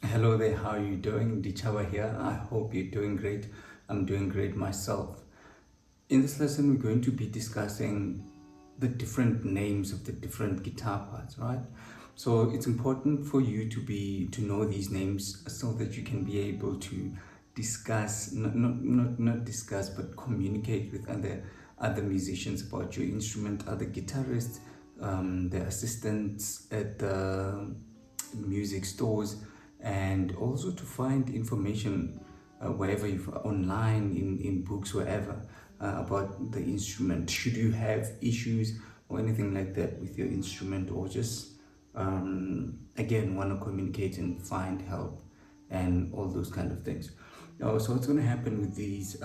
Hello there, how are you doing? Dichava here. I hope you're doing great. I'm doing great myself. In this lesson, we're going to be discussing the different names of the different guitar parts, right? So it's important for you to know these names so that you can be able to discuss, not discuss, but communicate with other musicians about your instrument, other guitarists, the assistants at the music stores, and also to find information wherever you online, in books, wherever, about the instrument, should you have issues or anything like that with your instrument, or just again want to communicate and find help and all those kind of things. So what's going to happen with these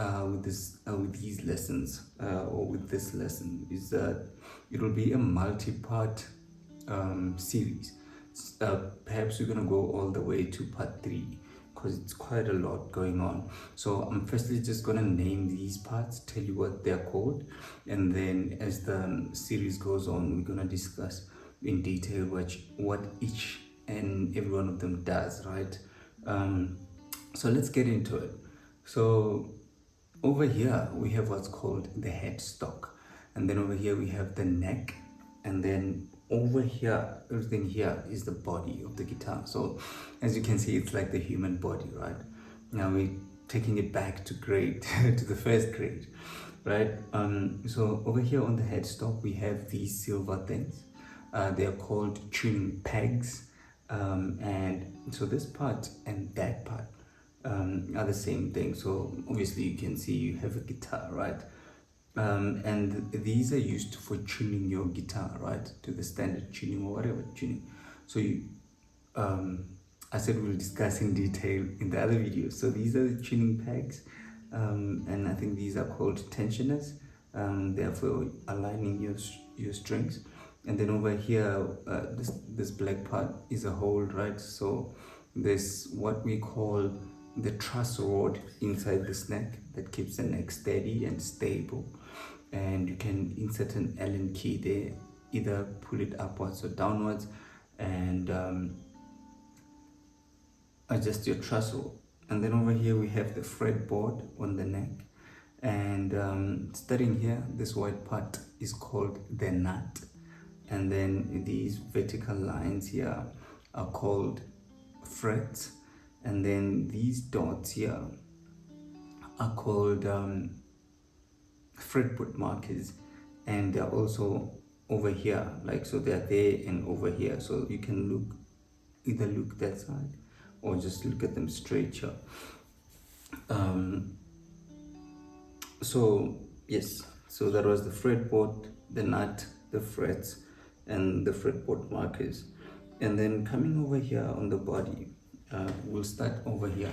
lessons, or with this lesson, is that it will be a multi-part series. Perhaps we're gonna go all the way to part 3, because it's quite a lot going on. So I'm firstly just gonna name these parts, tell you what they're called, and then as the series goes on, we're gonna discuss in detail what each and every one of them does, right? So let's get into it. So over here we have what's called the headstock, and then over here we have the neck, and then over here, everything here is the body of the guitar. So as you can see, it's like the human body, right? Now we're taking it back to grade to the first grade, right? So over here on the headstock we have these silver things. They are called tuning pegs, and so this part and that part are the same thing. So obviously you can see you have a guitar, right? And these are used for tuning your guitar, right, to the standard tuning or whatever tuning. So I said we'll discuss in detail in the other video. So these are the tuning pegs, and I think these are called tensioners. Therefore aligning your strings. And then over here, this black part is a hold, right? So there's what we call the truss rod inside this neck that keeps the neck steady and stable, and you can insert an Allen key there, either pull it upwards or downwards, and adjust your truss rod. And then over here we have the fretboard on the neck, and starting here, this white part is called the nut, and then these vertical lines here are called frets, and then these dots here are called fretboard markers, and they're also over here, like so they're there and over here, so you can either look that side or just look at them straight here. So yes, so that was the fretboard, the nut, the frets, and the fretboard markers. And then coming over here on the body, we'll start over here.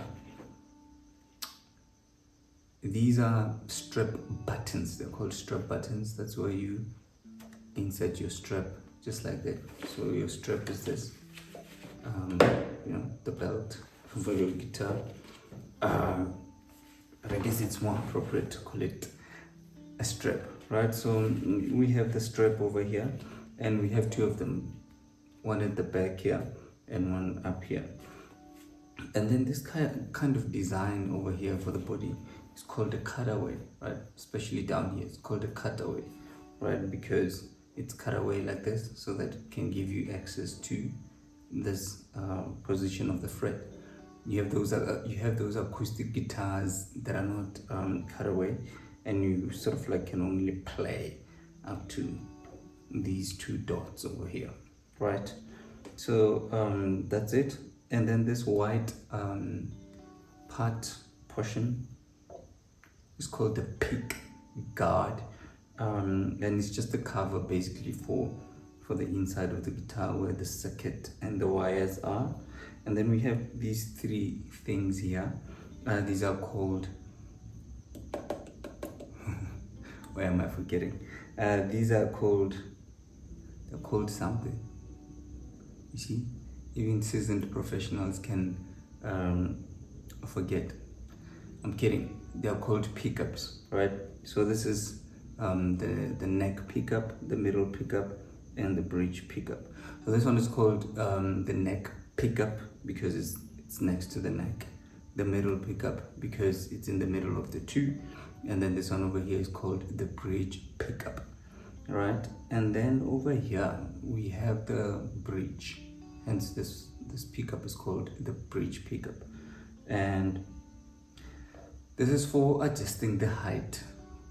These are strap buttons. They're called strap buttons. That's where you insert your strap, just like that. So your strap is this, the belt for your guitar. But I guess it's more appropriate to call it a strap, right? So we have the strap over here, and we have two of them, one at the back here and one up here. And then this kind of design over here for the body is called a cutaway, right? Especially down here, it's called a cutaway, right? Because it's cut away like this, so that it can give you access to this position of the fret. You have those acoustic guitars that are not cut away, and you sort of like can only play up to these two dots over here, right? So that's it. And then this white portion is called the pick guard, and it's just a cover basically for the inside of the guitar, where the circuit and the wires are. And then we have these three things here. These are called why am I forgetting? These are called, they're called something. You see, even seasoned professionals can forget. I'm kidding. They're called pickups, right? So this is the neck pickup, the middle pickup, and the bridge pickup. So this one is called the neck pickup because it's next to the neck. The middle pickup, because it's in the middle of the two. And then this one over here is called the bridge pickup, right? And then over here we have the bridge, hence this pickup is called the bridge pickup. And this is for adjusting the height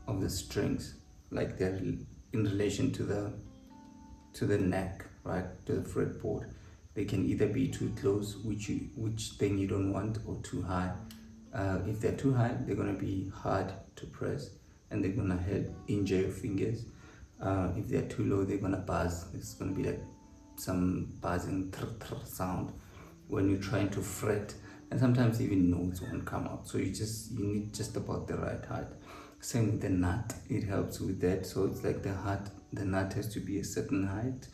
of the strings, like they're in relation to the neck, right, to the fretboard. They can either be too close, which thing you don't want, or too high. If they're too high, they're gonna be hard to press and they're gonna injure your fingers. If they're too low, they're gonna buzz. It's gonna be like some buzzing sound when you're trying to fret, and sometimes even notes won't come out. So you need just about the right height. Same with the nut, it helps with that. So it's like the nut has to be a certain height,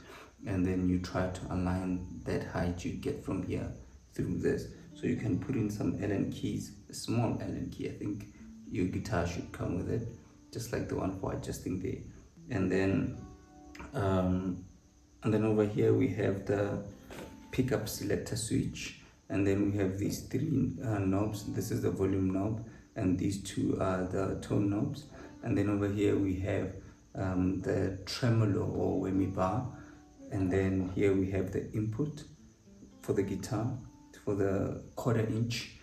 and then you try to align that height you get from here through this. So you can put in some Allen keys, a small Allen key. I think your guitar should come with it, just like the one for adjusting there. And then over here we have the pickup selector switch, and then we have these three knobs. This is the volume knob, and these two are the tone knobs. And then over here we have the tremolo or whammy bar, and then here we have the input for the guitar, for the 1/4 inch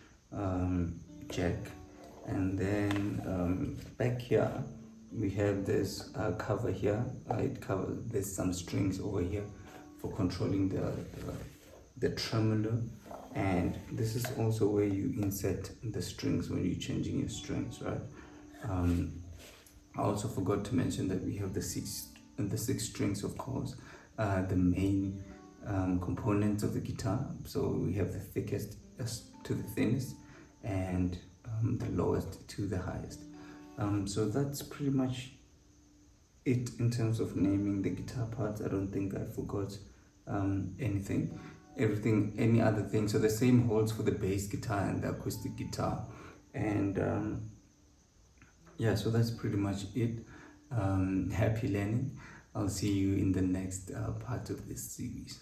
jack. And then back here we have this cover here. There's some strings over here for controlling the tremolo, and this is also where you insert the strings when you're changing your strings, right? I also forgot to mention that we have the six strings, of course, the main components of the guitar. So we have the thickest to the thinnest, and the lowest to the highest. So that's pretty much it in terms of naming the guitar parts. I don't think I forgot any other thing. So the same holds for the bass guitar and the acoustic guitar. And yeah, so that's pretty much it. Happy learning. I'll see you in the next part of this series.